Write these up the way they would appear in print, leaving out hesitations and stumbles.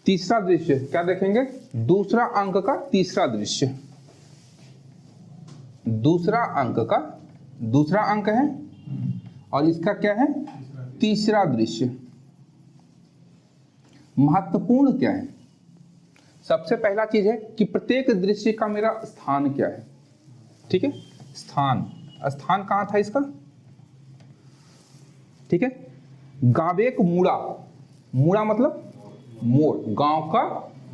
तीसरा दृश्य क्या देखेंगे? दूसरा अंक का तीसरा दृश्य। दूसरा अंक का दूसरा अंक है और इसका क्या है? तीसरा दृश्य। महत्वपूर्ण क्या है? सबसे पहला चीज है कि प्रत्येक दृश्य का मेरा स्थान क्या है। ठीक है, स्थान। स्थान कहां था इसका? ठीक है, गावेक मुड़ा। मुड़ा मतलब मोड़, गांव का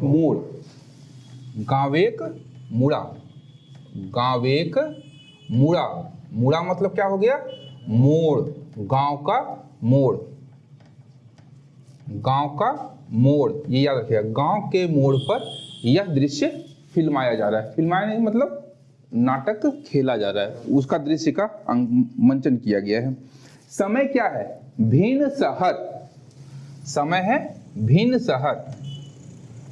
मोड़। गावेक मुड़ा। गावेक मुड़ा। मुड़ा मतलब क्या हो गया? मोड़, गांव का मोड़। गांव का मोड़, ये याद रखिएगा। गांव के मोड़ पर यह दृश्य फिल्माया जा रहा है। फिल्माया नहीं मतलब नाटक खेला जा रहा है, उसका दृश्य का मंचन किया गया है। समय क्या है? भिन्न शहर। समय है भिन्न शहर।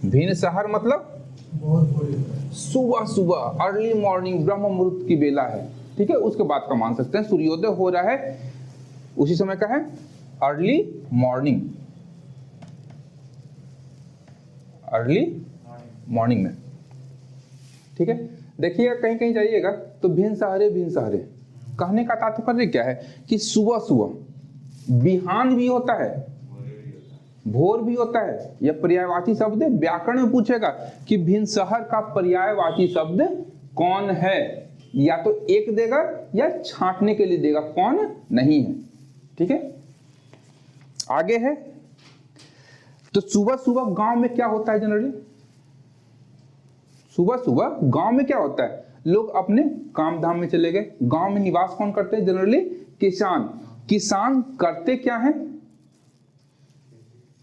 भिन्न शहर मतलब सुबह सुबह, अर्ली मॉर्निंग, ब्रह्म मुहूर्त की बेला है। ठीक है, उसके बाद का मान सकते हैं। सूर्योदय हो रहा है उसी समय का है, अर्ली मॉर्निंग। अर्ली मॉर्निंग में। ठीक है, देखिएगा कहीं कहीं जाइएगा तो भिन्न शहरे भिन्न शहरे। कहने का तात्पर्य क्या है कि सुबह सुबह, बिहान भी होता है, भोर भी होता है। यह पर्यायवाची शब्द व्याकरण में पूछेगा कि भिन्न शहर का पर्यायवाची शब्द कौन है, या तो एक देगा या छांटने के लिए देगा, कौन नहीं है। ठीक है, आगे है तो सुबह सुबह गांव में क्या होता है? जनरली सुबह सुबह गांव में क्या होता है? लोग अपने काम धाम में चले गए। गांव में निवास कौन करते हैं? जनरली किसान। किसान करते क्या हैं?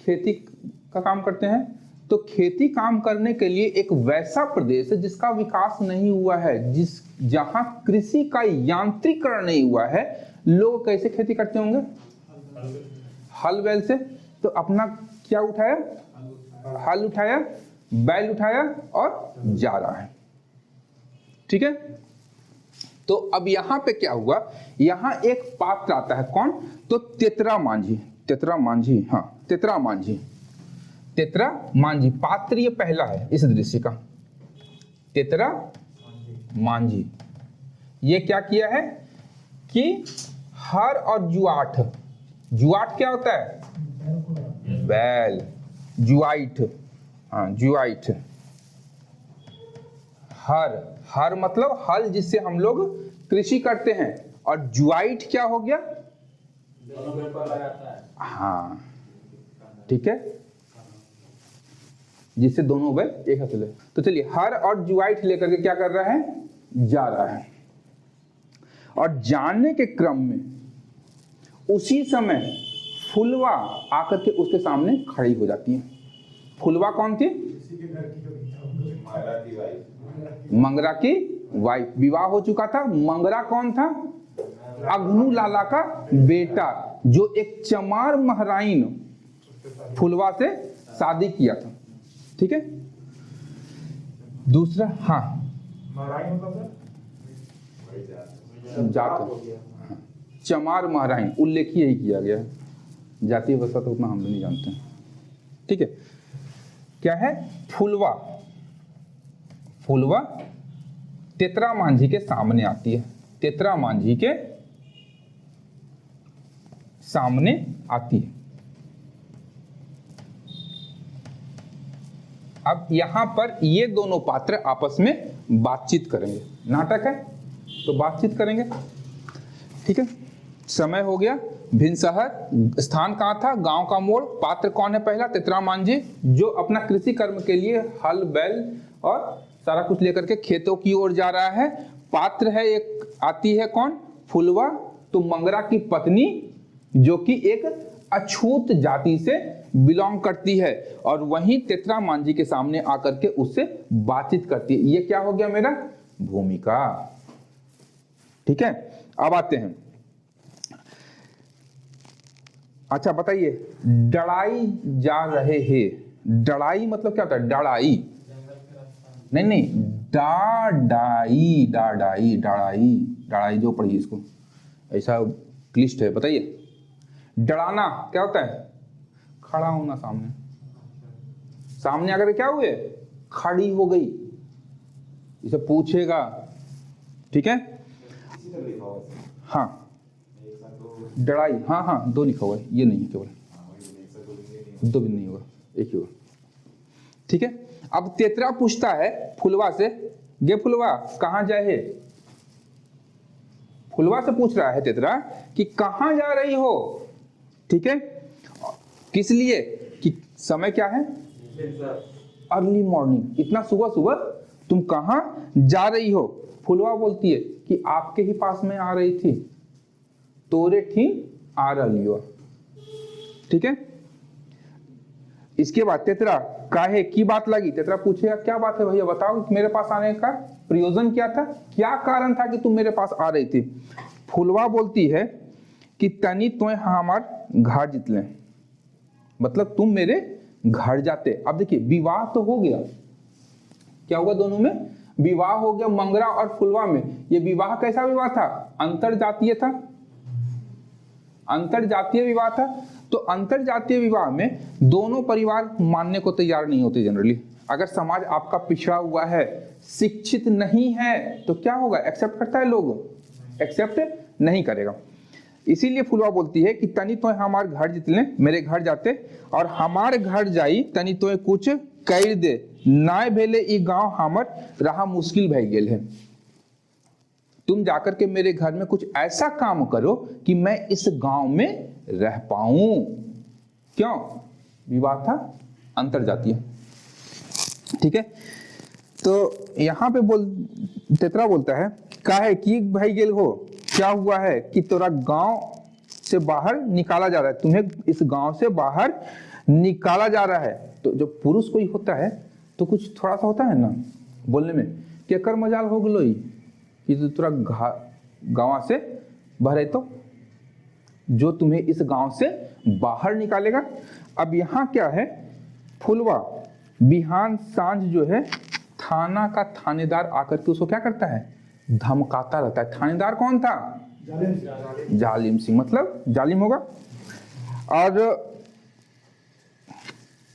खेती का काम करते हैं। तो खेती काम करने के लिए एक वैसा प्रदेश है जिसका विकास नहीं हुआ है, जहां कृषि का यांत्रिकरण नहीं हुआ है, लोग कैसे खेती करते होंगे? हल बैल से। तो अपना क्या उठाया? हल उठाया, बैल उठाया और जा रहा है। ठीक है, तो अब यहां पे क्या हुआ? यहां एक पात्र आता है, कौन? तो तेतरा मांझी। तेतरा मांझी, हाँ तेतरा मांझी। तेतरा मांझी पात्र ये पहला है इस दृश्य का। तेतरा मांझी ये क्या किया है कि हर और जुआठ। जुआठ क्या होता है? बैल। जुआइठ, हाँ जुआइठ। हर, हर मतलब हल जिससे हम लोग कृषि करते हैं, और जुआइठ क्या हो गया? हाँ ठीक है, जिससे दोनों बैल एक साथ चले। तो चलिए, हर और जुआइठ लेकर के क्या कर रहा है? जा रहा है। और जाने के क्रम में उसी समय फुलवा आकर के उसके सामने खड़ी हो जाती है। फुलवा कौन थी? मंगरा की वाइफ। विवाह हो चुका था। मंगरा कौन था? अग्नू लाला का बेटा, जो एक चमार महराइन फुलवा से शादी किया था। ठीक है, दूसरा, हाँ जात, चमार महराइन उल्लेख यही किया गया है। जातीय अवस्था तो उतना हम नहीं जानते हैं। ठीक है, क्या है? फुलवा। फुलवा तेतरा मांझी के सामने आती है। तेतरा मांझी के सामने आती है। अब यहां पर ये दोनों पात्र आपस में बातचीत करेंगे। नाटक है तो बातचीत करेंगे। ठीक है, समय हो गया। भिन्न शहर, स्थान कहां था? गांव का मोड़। पात्र कौन है? पहला तेतरा मांझी, जो अपना कृषि कर्म के लिए हल बैल और सारा कुछ लेकर के खेतों की ओर जा रहा है। पात्र है एक, आती है कौन? फुलवा। तो मंगरा की पत्नी, जो कि एक अछूत जाति से बिलोंग करती है, और वहीं तेतरा मांझी के सामने आकर के उससे बातचीत करती है। ये क्या हो गया मेरा? भूमिका। ठीक है, अब आते हैं। अच्छा बताइए, डड़ाई जा रहे हैं। डड़ाई मतलब क्या होता है? डड़ाई नहीं नहीं, डाडाई, डाडाई, डाड़ाई, डाड़ाई जो पढ़िए इसको, ऐसा क्लिष्ट है। बताइए, डराना क्या होता है? खड़ा होना सामने। सामने आकर क्या हुए, खड़ी हो गई, इसे पूछेगा, ठीक है। हाँ डराई, हाँ हाँ 2 लिखा हुआ है, ये नहीं है केवल 2 भी नहीं होगा, एक ही होगा, ठीक है। अब तेतरा पूछता है फुलवा से, गे फुलवा कहाँ जाए है। फुलवा से पूछ रहा है तेतरा कि कहाँ जा रही हो, ठीक है। किस लिए, कि समय क्या है, अर्ली मॉर्निंग, इतना सुबह सुबह तुम कहाँ जा रही हो। फुलवा बोलती है कि आपके ही पास में आ रही थी, तोरे ठी आ रही हो, ठीक है। इसके बाद तेतरा काहे की बात लगी, तेतरा पूछेगा क्या बात है भैया बताओ, मेरे पास आने का प्रयोजन क्या था, क्या कारण था कि तुम मेरे पास आ रही थी। फुलवा बोलती है कि तनी तोय हमार घर जितले, मतलब तुम मेरे घर जाते। अब देखिए विवाह तो हो गया, क्या हुआ, दोनों में विवाह हो गया, मंगरा और फुलवा में। ये विवाह कैसा विवाह था, अंतर जातीय था, अंतर जातीय विवाह था। तो अंतर जातीय विवाह में दोनों परिवार मानने को तैयार नहीं होते जनरली। अगर समाज आपका पिछड़ा हुआ है, शिक्षित नहीं है, तो क्या होगा, एक्सेप्ट करता है, लोग एक्सेप्ट नहीं करेगा। इसीलिए फुलवा बोलती है कि तनी तो हमार घर जितने, मेरे घर जाते और हमार घर जाई तनी तो कुछ कर दे, ना भेले ई गांव हमर रहा मुश्किल भय गेल है। तुम जाकर के मेरे घर में कुछ ऐसा काम करो कि मैं इस गांव में रह पाऊं। क्यों, विवाह था अंतर जातीय, ठीक है। तो यहां पे तेतरा बोलता है काहे की भाई गेल हो, क्या हुआ है कि तोरा गांव से बाहर निकाला जा रहा है, तुम्हें इस गांव से बाहर निकाला जा रहा है। तो जो पुरुष कोई होता है तो कुछ थोड़ा सा होता है ना बोलने में, कि कर मजाल हो गलो कि तोरा गांव से बाहर, तो जो तुम्हें इस गांव से बाहर निकालेगा। अब यहाँ क्या है, फुलवा बिहान सांझ जो है थाना का थानेदार आकर के उसको क्या करता है, धमकाता रहता है। थानेदार कौन था, जालिम सिंह, मतलब जालिम होगा। और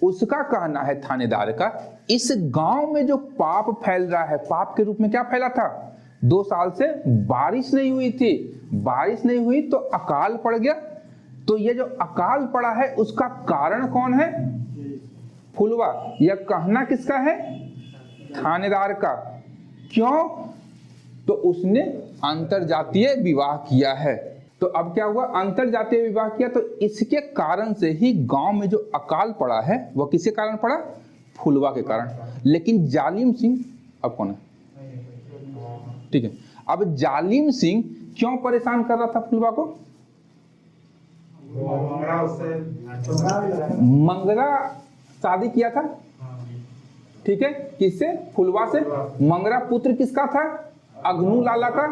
उसका कहना है थानेदार का, इस गांव में जो पाप फैल रहा है, पाप के रूप में क्या फैला था, 2 साल से बारिश नहीं हुई थी, बारिश नहीं हुई तो अकाल पड़ गया। तो ये जो अकाल पड़ा है उसका कारण कौन है, फुलवा। यह कहना किसका है, थानेदार का। क्यों, तो उसने अंतरजातीय विवाह किया है। तो अब क्या हुआ, अंतरजातीय विवाह किया, तो इसके कारण से ही गांव में जो अकाल पड़ा है वह किसके कारण पड़ा, फुलवा के कारण। लेकिन जालिम सिंह अब कौन है, ठीक है। अब जालिम सिंह क्यों परेशान कर रहा था फुलवा को, मंगरा शादी किया था, ठीक है, किससे, फुलवा से। मंगरा पुत्र किसका था, अग्नू लाला का।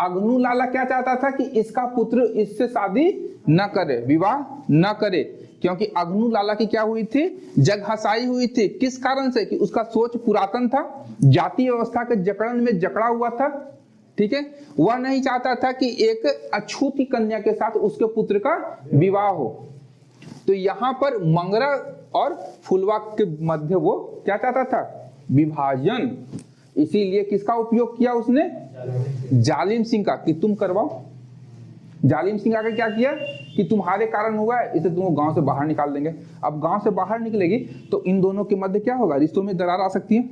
अग्नू लाला क्या चाहता था कि इसका पुत्र इससे शादी न करे, विवाह न करे, क्योंकि अग्नू लाला की क्या हुई थी, जगहसाई हुई थी। किस कारण से, कि उसका सोच पुरातन था, जाति व्यवस्था के जकड़न में जकड़ा हुआ था, ठीक है। वह नहीं चाहता था कि एक अछूती कन्या के साथ उसके पुत्र का विवाह हो। तो यहां पर मंगरा और फुलवा के मध्य वो क्या चाहता था, विभाजन। इसीलिए किसका उपयोग किया उसने, जालिम सिंह का, कि तुम करवाओ। जालिम सिंह आकर क्या किया कि तुम्हारे कारण हुआ है, इसे तुमको गांव से बाहर निकाल देंगे। अब गांव से बाहर निकलेगी तो इन दोनों के मध्य क्या होगा, रिश्तों में दरार आ सकती है,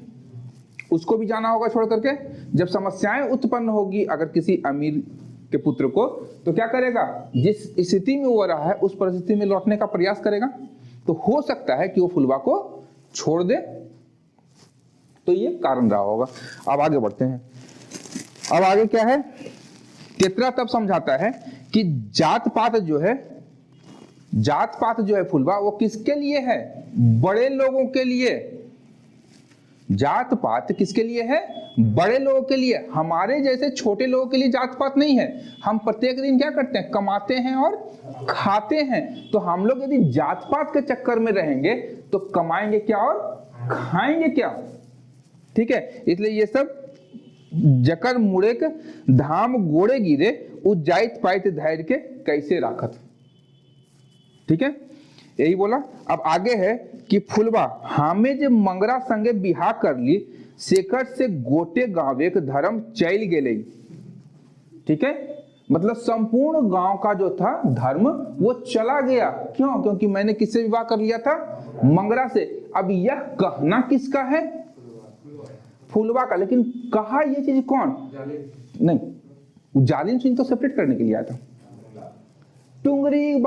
उसको भी जाना होगा छोड़ करके। जब समस्याएं उत्पन्न होगी अगर किसी अमीर के पुत्र को, तो क्या करेगा, जिस स्थिति में वो रहा है उस परिस्थिति में लौटने का प्रयास करेगा। तो हो सकता है कि वो फुलवा को छोड़ दे, तो ये कारण रहा होगा। अब आगे बढ़ते हैं। अब आगे क्या है, तेतरा तब समझाता है कि जात पात जो है, जात पात जो है फुलवा, वो किसके लिए है, बड़े लोगों के लिए। जात पात किसके लिए है, बड़े लोगों के लिए। हमारे जैसे छोटे लोगों के लिए जात पात नहीं है। हम प्रत्येक दिन क्या करते हैं, कमाते हैं और खाते हैं। तो हम लोग यदि जात पात के चक्कर में रहेंगे तो कमाएंगे क्या और खाएंगे क्या, ठीक है। इसलिए ये सब जकर मुड़ेक धाम गोड़े गिरे, उस जाइत पाइत धैर्य के कैसे राखत, ठीक है। यही बोला। अब आगे है कि फुलवा हमें जे मंगरा संगे बिहा कर ली शेखर से गोटे गाँव एक धर्म चल गेले। ठीक है, मतलब संपूर्ण गांव का जो था धर्म वो चला गया। क्यों? क्योंकि मैंने किससे विवाह कर लिया था? मंगरा से। अब यह कहना किसका है? फुलवा का। लेकिन कहा ये चीज कौन? नहीं, जालिम सिंह तो सेपरेट करने के लिए आया था। टुंगरी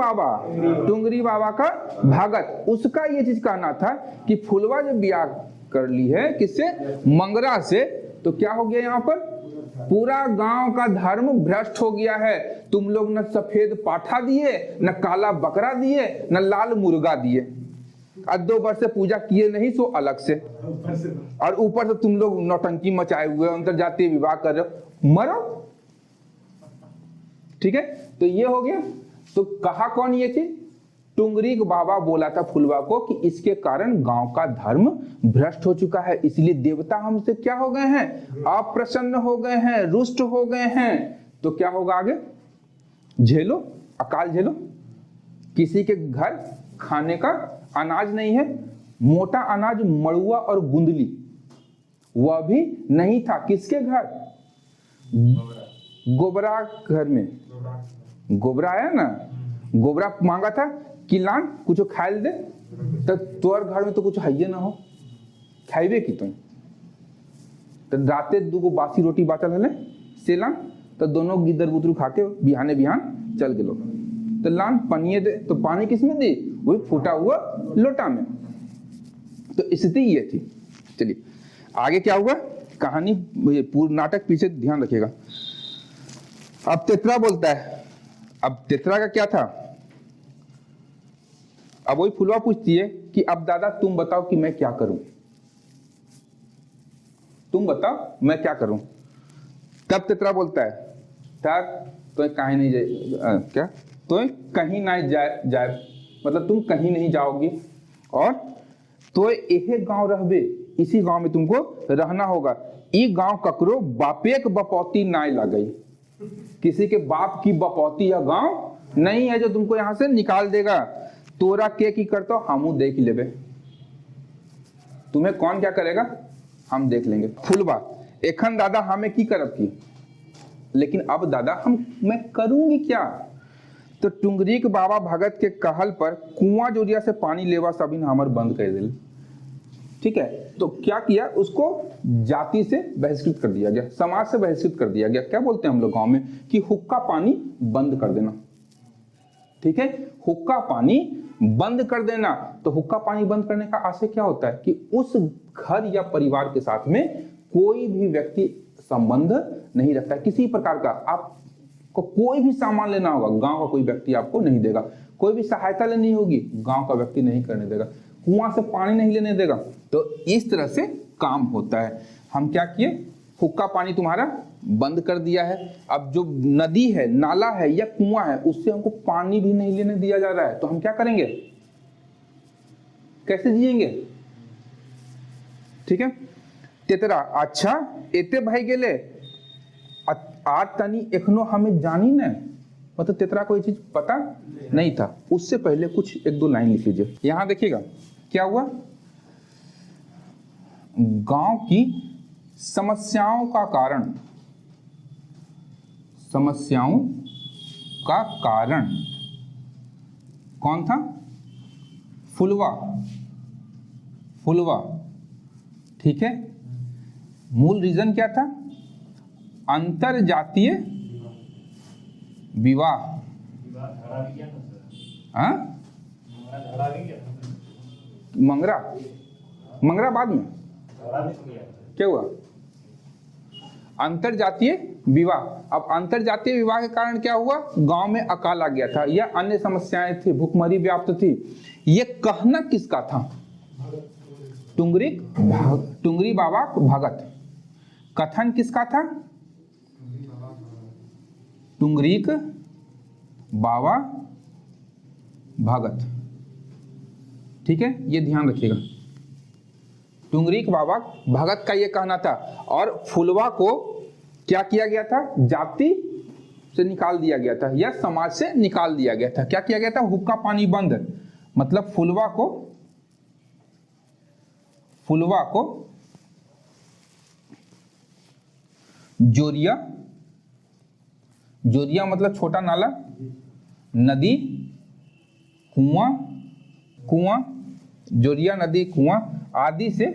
बाबा का भगत, उसका ये चीज कहना था कि फुलवा जब ब्याह कर ली है किससे? मंगरा से, तो क्या हो गया यहाँ पर? पूरा गांव का धर्म भ्रष्ट हो गया है। तुम लोग न सफेद पाठा दिए, न काला बकरा दिए, न लाल मुर्गा दिए, और 2 वर्ष से पूजा किए नहीं सो अलग से, और ऊपर से तुम लोग नौटंकी मचाए हुए अंतरजातीय विवाह कर रहे हो, मरो। ठीक है, तो ये हो गया। तो कहा कौन ये चीज? टुंगरी बाबा बोला था फुलवा को कि इसके कारण गांव का धर्म भ्रष्ट हो चुका है, इसलिए देवता हमसे क्या हो गए हैं? अप्रसन्न हो गए हैं, रुष्ट हो गए हैं। तो क्या होगा आगे? झेलो, अकाल झेलो। किसी के घर खाने का अनाज नहीं है, मोटा अनाज मड़ुआ और गुंदली वह भी नहीं था। किसके घर? गोबरा घर में। गोबरा आया ना, गोबरा मांगा था कि लान कुछ खाए दे, तो तोर घर में तो कुछ है ना हो, खाइबे की तुम। तो राते 2 बासी रोटी बाचल हले से लान, तो दोनों गिदर बुतरू खा के बिहाने बिहान चल गेलो। तो लान पानी दे, तो पानी किसमें दी? वही फूटा हुआ लोटा में। तो स्थिति ये थी। चलिए आगे क्या हुआ? कहानी पूर्ण नाटक पीछे ध्यान रखिएगा। अब तेतरा बोलता है। अब तेतरा का क्या था? अब वही फुलवा पूछती है कि अब दादा तुम बताओ कि मैं क्या करूं, तुम बताओ मैं क्या करूं। तब तेतरा बोलता है तब तो कहीं नहीं जाए, क्या तो कहीं ना जाए मतलब तुम कहीं नहीं जाओगी, और तो यह गांव रहबे, इसी गांव में तुमको रहना होगा। ई गांव ककरो बापेक बपौती ना लगई, किसी के बाप की बपौती या गांव नहीं है जो तुमको यहां से निकाल देगा। तोरा के की करता हमू देख लेबे, तुम्हें कौन क्या करेगा हम देख लेंगे। फुलवा एखन दादा हमें की करब की, लेकिन अब दादा मैं करूंगी क्या? तो टुंगरी के बाबा भगत के कहल पर कुआं जोरिया से पानी लेवा सभी हमर बंद कर दिल। ठीक है, तो क्या किया? उसको जाति से बहिष्कृत कर दिया गया, समाज से बहिष्कृत कर दिया गया। क्या बोलते हैं हम लोग गांव में कि हुक्का पानी बंद कर देना। ठीक है, हुक्का पानी बंद कर देना। तो हुक्का पानी बंद करने का आशय क्या होता है कि उस घर या परिवार के साथ में कोई भी व्यक्ति संबंध नहीं रखता है किसी प्रकार का। आपको कोई भी सामान लेना होगा, गांव का कोई व्यक्ति आपको नहीं देगा। कोई भी सहायता लेनी होगी, गांव का व्यक्ति नहीं करने देगा। कुआं से पानी नहीं लेने देगा। तो इस तरह से काम होता है। हम क्या किए? हुक्का पानी तुम्हारा बंद कर दिया है। अब जो नदी है, नाला है या कुआं है, उससे हमको पानी भी नहीं लेने दिया जा रहा है। तो हम क्या करेंगे? कैसे जिएंगे? ठीक है, तेतरा अच्छा एते भाई गेले आज तनी एखनो हमें जानी न, मतलब तेतरा को ये चीज पता नहीं था। उससे पहले कुछ 1-2 लाइन लिख लीजिए। यहां देखिएगा क्या हुआ। गांव की समस्याओं का कारण कौन था? फुलवा। ठीक है, मूल रीजन क्या था? अंतरजातीय विवाह। हाँ, मंगरा बाद में क्या हुआ? अंतरजातीय विवाह। अब अंतरजातीय विवाह के कारण क्या हुआ? गांव में अकाल आ गया था या अन्य समस्याएं थी, भूखमरी व्याप्त थी। ये कहना किसका था? टुंगरी बाबा भगत। कथन किसका था? टुंगरीक बाबा भगत। ठीक है, ये ध्यान रखिएगा। टुंगरीक बाबा भगत का ये कहना था। और फुलवा को क्या किया गया था? जाति से निकाल दिया गया था या समाज से निकाल दिया गया था। क्या किया गया था? हुक्का पानी बंद। मतलब फुलवा को जोरिया मतलब छोटा नाला, नदी, कुआं, जोरिया, नदी, कुआं आदि से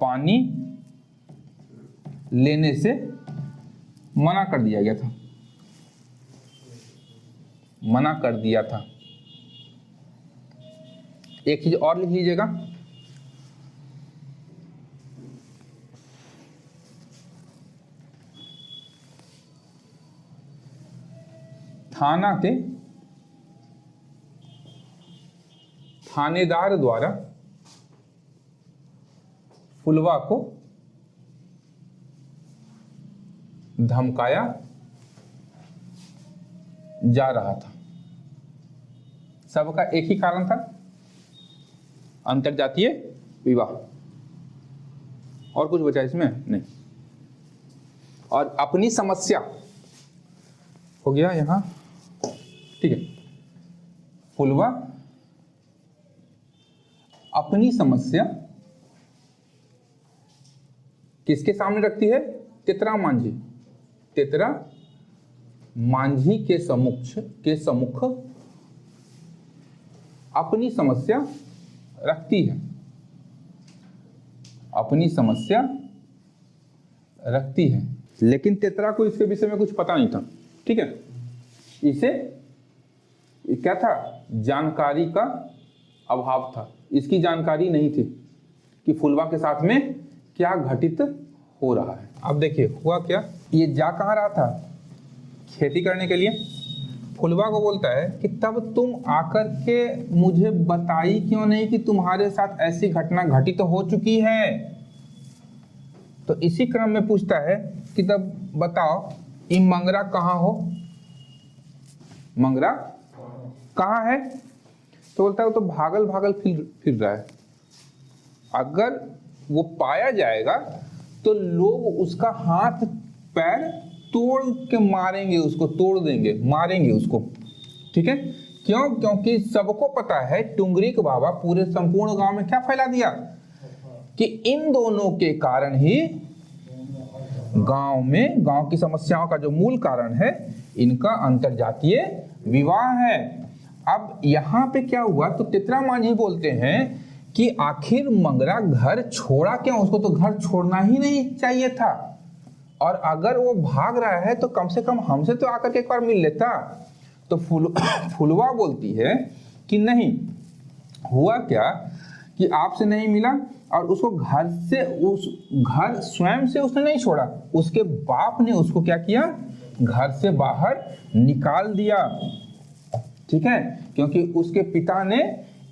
पानी लेने से मना कर दिया गया था, मना कर दिया था। एक चीज और लिख लीजिएगा, थाना के थानेदार द्वारा फुलवा को धमकाया जा रहा था। सबका एक ही कारण था, अंतरजातीय विवाह। और कुछ बचा इसमें नहीं। और अपनी समस्या हो गया यहां, ठीक है। फुलवा अपनी समस्या किसके सामने रखती है? तेतरा मांझी के सम्मुख अपनी समस्या रखती है, अपनी समस्या रखती है। लेकिन तेतरा को इसके विषय में कुछ पता नहीं था, ठीक है। इसे क्या था? जानकारी का अभाव था। इसकी जानकारी नहीं थी कि फुलवा के साथ में क्या घटित हो रहा है। अब देखिए हुआ क्या, ये जा कहाँ रहा था? खेती करने के लिए। फुलवा को बोलता है कि तब तुम आकर के मुझे बताई क्यों नहीं कि तुम्हारे साथ ऐसी घटना घटित हो चुकी है। तो इसी क्रम में पूछता है कि तब बताओ ये मंगरा कहाँ हो, मंगरा कहाँ है? तो बोलता है वो तो भागल फिर रहा है। अगर वो पाया जाएगा तो लोग उसका हाथ पैर तोड़ के मारेंगे, उसको तोड़ देंगे, मारेंगे उसको, ठीक है। क्यों? क्योंकि सबको पता है टुंगरी बाबा पूरे संपूर्ण गांव में क्या फैला दिया कि इन दोनों के कारण ही गांव की समस्याओं का जो मूल कारण है इनका अंतरजातीय विवाह है। अब यहां पे क्या हुआ, तो तेतरा मांझी बोलते हैं कि आखिर मंगरा घर छोड़ा क्यों? उसको तो घर छोड़ना ही नहीं चाहिए था, और अगर वो भाग रहा है तो कम से कम हमसे तो आकर के एक बार मिल लेता। तो फुलवा बोलती है कि नहीं, हुआ क्या कि आपसे नहीं मिला और उसको घर स्वयं से उसने नहीं छोड़ा, उसके बाप ने उसको क्या किया? घर से बाहर निकाल दिया, ठीक है। क्योंकि उसके पिता ने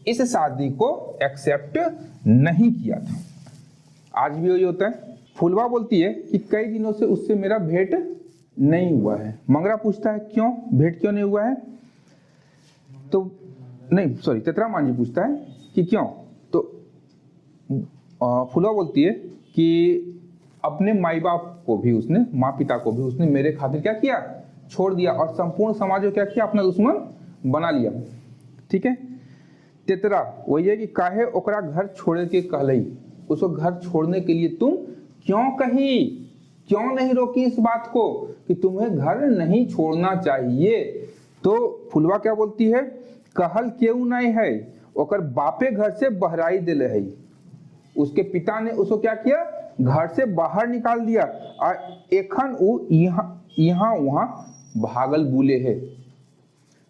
इस शादी को एक्सेप्ट नहीं किया था। आज भी वही होता है। फुलवा बोलती है कि कई दिनों से उससे मेरा भेंट नहीं हुआ है। मंगरा पूछता है क्यों, भेंट क्यों नहीं हुआ है? तो नहीं सॉरी, तेतरा मांझी पूछता है कि क्यों? तो फुलवा बोलती है कि अपने माई बाप को भी उसने, माँ पिता को भी उसने मेरे खातिर क्या किया? छोड़ दिया, और संपूर्ण समाज को क्या किया? अपना दुश्मन बना लिया, ठीक है। तेतरा वही है कि काहे ओकरा घर छोड़े के कहलई, उसको घर छोड़ने के लिए तुम क्यों कही, क्यों नहीं रोकी इस बात को कि तुम्हें घर नहीं छोड़ना चाहिए? तो फुलवा क्या बोलती है? कहल क्यों नहीं है, ओकर बापे घर से बहराई दिले है। उसके पिता ने उसको क्या किया? घर से बाहर निकाल दिया, और एखन वो यहाँ वहां भागल बुले है।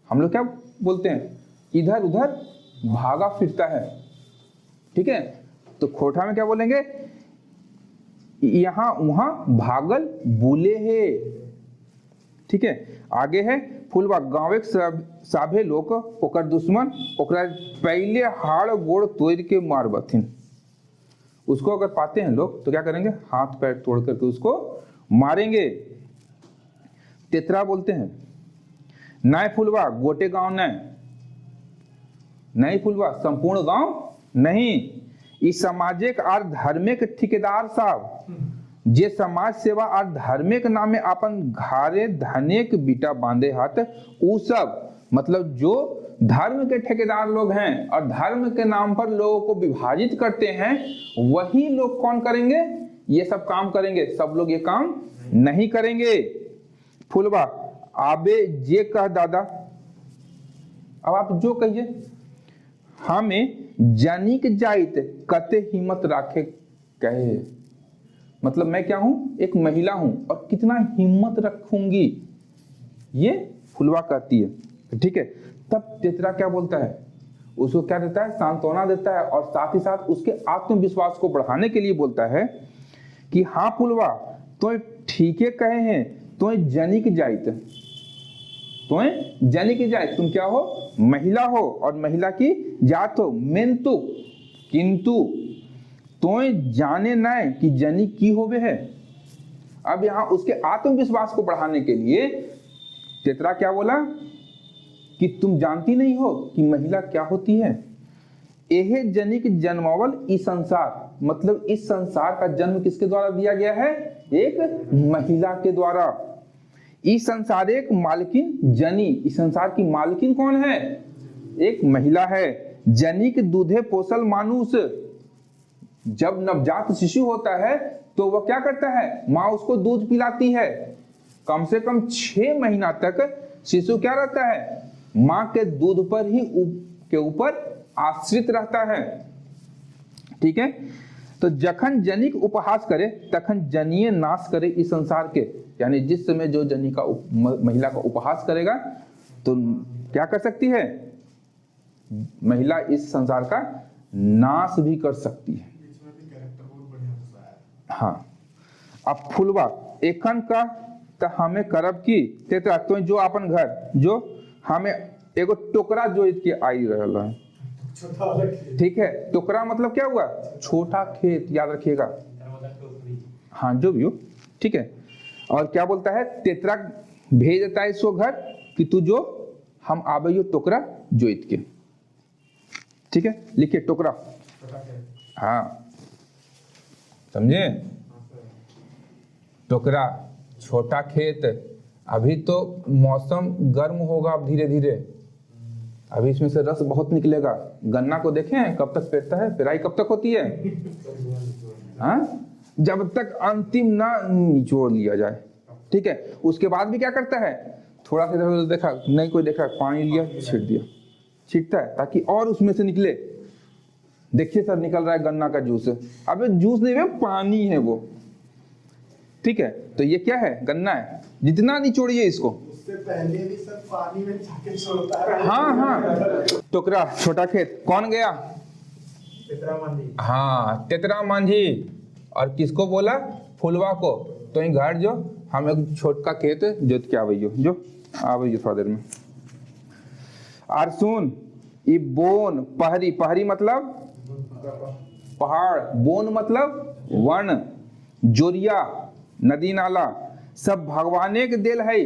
हम लोग क्या बोलते हैं? इधर उधर भागा फिरता है, ठीक है। तो खोटा में क्या बोलेंगे? यहां वहां भागल बुले है, ठीक है। आगे है फुलवा गाँव साभे लोग ओकर दुश्मन ओकरा पहले हाड़ गोड़ तोड़ के मारबथिन। उसको अगर पाते हैं लोग तो क्या करेंगे? हाथ पैर तोड़ करके उसको मारेंगे। तेतरा बोलते हैं नए फुलवा गोटे गांव नहीं फुलवा संपूर्ण गांव नहीं। इस सामाजिक और धार्मिक ठेकेदार साहब जे समाज सेवा और धार्मिक नामे अपन घारे धनेक बीटा बांधे हाथ उ सब मतलब जो धर्म के ठेकेदार लोग हैं और धर्म के नाम पर लोगों को विभाजित करते हैं, वही लोग कौन करेंगे, ये सब काम करेंगे। सब लोग ये काम नहीं करेंगे। फुलवा आबे जे कह दादा, अब आप जो कहिए, हमें जनिक जाइत कते हिम्मत राखे कहे, मतलब मैं क्या हूं, एक महिला हूं और कितना हिम्मत रखूंगी, ये फुलवा कहती है। ठीक है, तब तेतरा क्या बोलता है, उसको क्या देता है, सांत्वना देता है और साथ ही साथ उसके आत्मविश्वास को बढ़ाने के लिए बोलता है कि हाँ फुलवा, तो ठीक है कहे हैं, तो जनिक जाइत, तो जनिक जाइत, तुम क्या हो, महिला हो और महिला की जात हो, मेंतु किंतु तो जाने न कि जनिक की होवे है। अब यहां उसके आत्मविश्वास को बढ़ाने के लिए तेतरा क्या बोला कि तुम जानती नहीं हो कि महिला क्या होती है। एहे जनिक जन्मावल इस संसार, मतलब इस संसार का जन्म किसके द्वारा दिया गया है, एक महिला के द्वारा। इस संसार एक मालकिन जनी, इस संसार की मालकिन कौन है, एक महिला है। जनिक दूधे पोसल मानुष, जब नवजात शिशु होता है तो वह क्या करता है, माँ उसको दूध पिलाती है। कम से कम 6 महीना तक शिशु क्या रहता है, माँ के दूध पर ही के ऊपर आश्रित रहता है। ठीक है, तो जखन जनिक उपहास करे तखन जनीय नाश करे इस संसार के, यानी जिस समय जो जनी का महिला का उपहास करेगा तो क्या कर सकती है, महिला इस संसार का नाश भी कर सकती है। हाँ, अब फुलवा एखन का तो हमें करब की तेतरा, तो जो अपन घर जो हमें एगो टोकरा जो इसके आई रहल है। ठीक है, टोकरा मतलब क्या हुआ, छोटा खेत, याद रखिएगा। हाँ, जो भी हो, ठीक है। और क्या बोलता है, तेतरा भेज देता है इसको घर कि तू जो हम आबे टोकरा जोइत के। ठीक है, लिखिए टोकरा। हाँ, समझे, टोकरा, छोटा खेत। अभी तो मौसम गर्म होगा, अब धीरे धीरे अभी इसमें से रस बहुत निकलेगा। गन्ना को देखें कब तक पेरता है, पेराई कब तक होती है, हाँ, जब तक अंतिम ना निचोड़ लिया जाए। ठीक है, उसके बाद भी क्या करता है, थोड़ा सा देखा नहीं, कोई देखा, पानी लिया, छीट दिया, छीटता है ताकि और उसमें से निकले। देखिए सर, निकल रहा है गन्ना का जूस। अबे जूस नहीं है, पानी है वो। ठीक है, तो ये क्या है, गन्ना है। जितना निचोड़िए इसको, उससे पहले भी सब पानी में जाके छोड़ता है। हाँ हाँ, टोकरा, छोटा खेत, कौन गया, तेतरा मांझी। हाँ, तेतरा मांझी। और किसको बोला, फुलवा को। तो ये घर जो हम एक छोटा खेत जोत के आवे जो आवे थोड़ा देर में। और सुन, ये बोन पहरी, पहरी मतलब पहाड़, बोन मतलब वन, जोरिया, नदी नाला, सब भगवाने के देल है।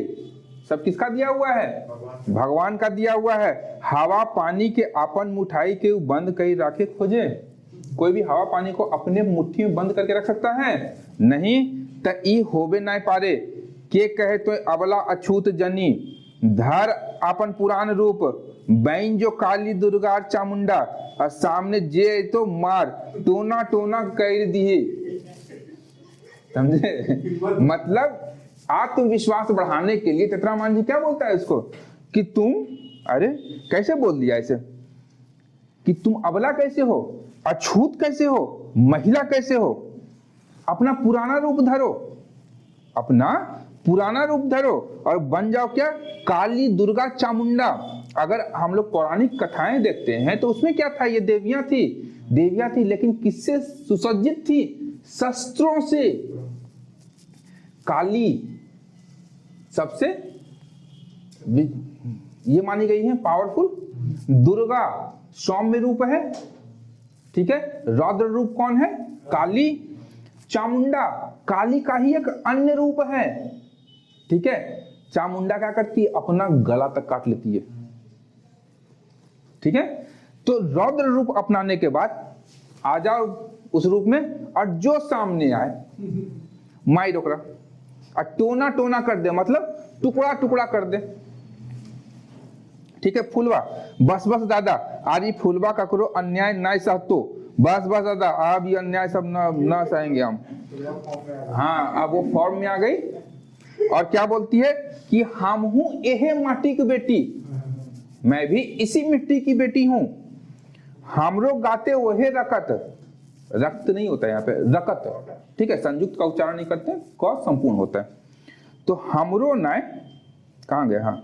सब किसका दिया हुआ है, भगवान का दिया हुआ है। हवा पानी के अपन मुठाई के बंद कई राखे खोजे। कोई भी हवा पानी को अपने मुट्ठी में बंद करके रख सकता है, नहीं। त ई होबे ना पारे, के कहे तो अबला अछूत जनी, धर अपन पुरान रूप, बैन जो काली दुर्गा चामुंडा, और सामने जे तो मार, टोना टोना कर दिए। समझे, मतलब आत्मविश्वास बढ़ाने के लिए तेतरा मांझी क्या बोलता है इसको कि तुम, अरे कैसे बोल दिया ऐसे, कि तुम अबला कैसे हो, अछूत कैसे हो, महिला कैसे हो, अपना पुराना रूप धरो, अपना पुराना रूप धरो और बन जाओ क्या, काली दुर्गा चामुंडा। अगर हम लोग पौराणिक कथाएं देखते हैं तो उसमें क्या था, ये देवियां थी, देवियां थी, लेकिन किससे सुसज्जित थी, शस्त्रों से। काली सबसे ये मानी गई है पावरफुल, दुर्गा सौम्य रूप है, ठीक है। रौद्र रूप कौन है, काली। चामुंडा काली का ही एक अन्य रूप है, ठीक है। चामुंडा क्या करती है, अपना गला तक काट लेती है, ठीक है। तो रौद्र रूप अपनाने के बाद आ जाओ उस रूप में, और जो सामने आए माई रोकरा, और टोना टोना कर दे, मतलब टुकड़ा टुकड़ा कर दे, ठीक है। फुलवा, बस बस दादा आज फुलवा का करो अन्याय नाय सहतो, बस बस दादा अब ये अन्याय सब न सहेंगे हम। हाँ, अब वो फॉर्म में आ गई और क्या बोलती है कि हम हूं एहे माटी की बेटी, मैं भी इसी मिट्टी की बेटी हूं, हमरो गाते वहे रकत, रक्त नहीं होता है यहाँ पे, रकत, ठीक है, संयुक्त का उच्चारण नहीं करते, क संपूर्ण होता है। तो हमरो नाय कहाँ गया, हाँ,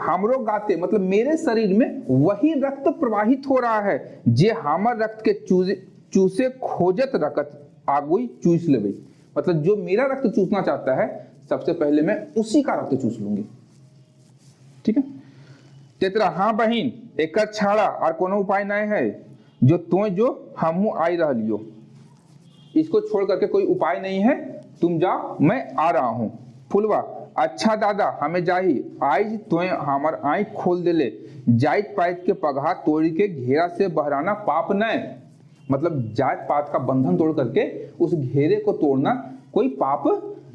हमरो गाते मतलब मेरे शरीर में वही रक्त प्रवाहित हो रहा है जे हमर रक्त के चूसे खोजत रकत आगुई चूस लेबई, मतलब जो मेरा रक्त चूसना चाहता है सबसे पहले मैं उसी का रक्त चूस लूंगी, ठीक है। तेतरा, हाँ बहिन एक छाड़ा और कोनो उपाय नहीं है, जो तो जो हमहू आई रह लियो, इसको छोड़ करके कोई उपाय नहीं है, तुम जाओ मैं आ रहा हूं। फुलवा, अच्छा दादा हमें जाही, आज तो हमार आँख खोल देले, जाइत पाइत के पगहा तोड़ के घेरा से बहराना पाप नहीं, मतलब जात पात का बंधन तोड़ करके उस घेरे को तोड़ना कोई पाप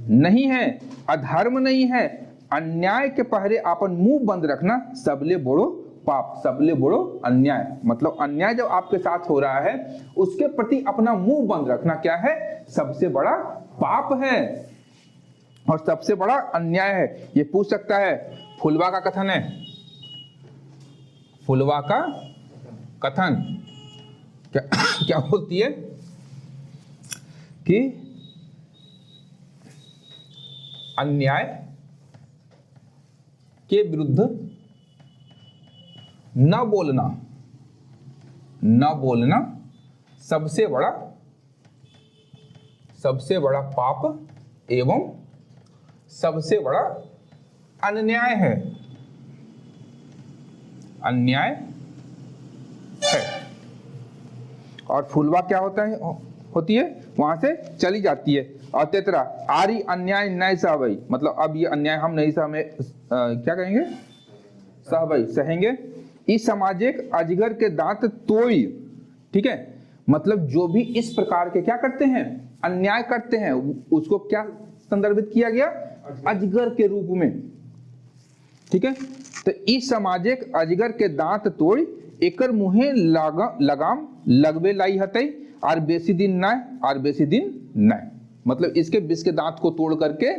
नहीं है, अधर्म नहीं है, अन्याय के पहरे अपन मुंह बंद रखना सबले बड़ो पाप, सबले बड़ो अन्याय, मतलब अन्याय जब आपके साथ हो रहा है उसके प्रति अपना मुंह बंद रखना क्या है, सबसे बड़ा पाप है और सबसे बड़ा अन्याय है। ये पूछ सकता है, फुलवा का कथन है, फुलवा का कथन क्या क्या बोलती है कि अन्याय के विरुद्ध न बोलना, न बोलना सबसे बड़ा पाप एवं सबसे बड़ा अन्याय है, अन्याय है। और फुलवा क्या होता है, होती है वहां से चली जाती है। और तेतरा, आरी अन्याय नहीं सहबई, मतलब अब ये अन्याय हम नहीं क्या कहेंगे, सहबई, सहेंगे। इस सामाजिक अजगर के दांत तोड़ी, ठीक है, मतलब जो भी इस प्रकार के क्या करते हैं, अन्याय करते हैं, उसको क्या संदर्भित किया गया, अजगर के रूप में, ठीक है। तो इस सामाजिक अजगर के दांत तोड़ एकर मुहे लगाम लगबे लाई हतई और बेसी दिन न, मतलब इसके विष के दांत को तोड़ करके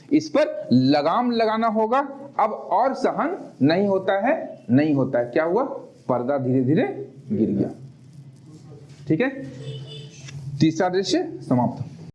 इस पर लगाम लगाना होगा। अब और सहन नहीं होता है, क्या हुआ, पर्दा धीरे धीरे गिर गया, ठीक है। तीसरा दृश्य समाप्त।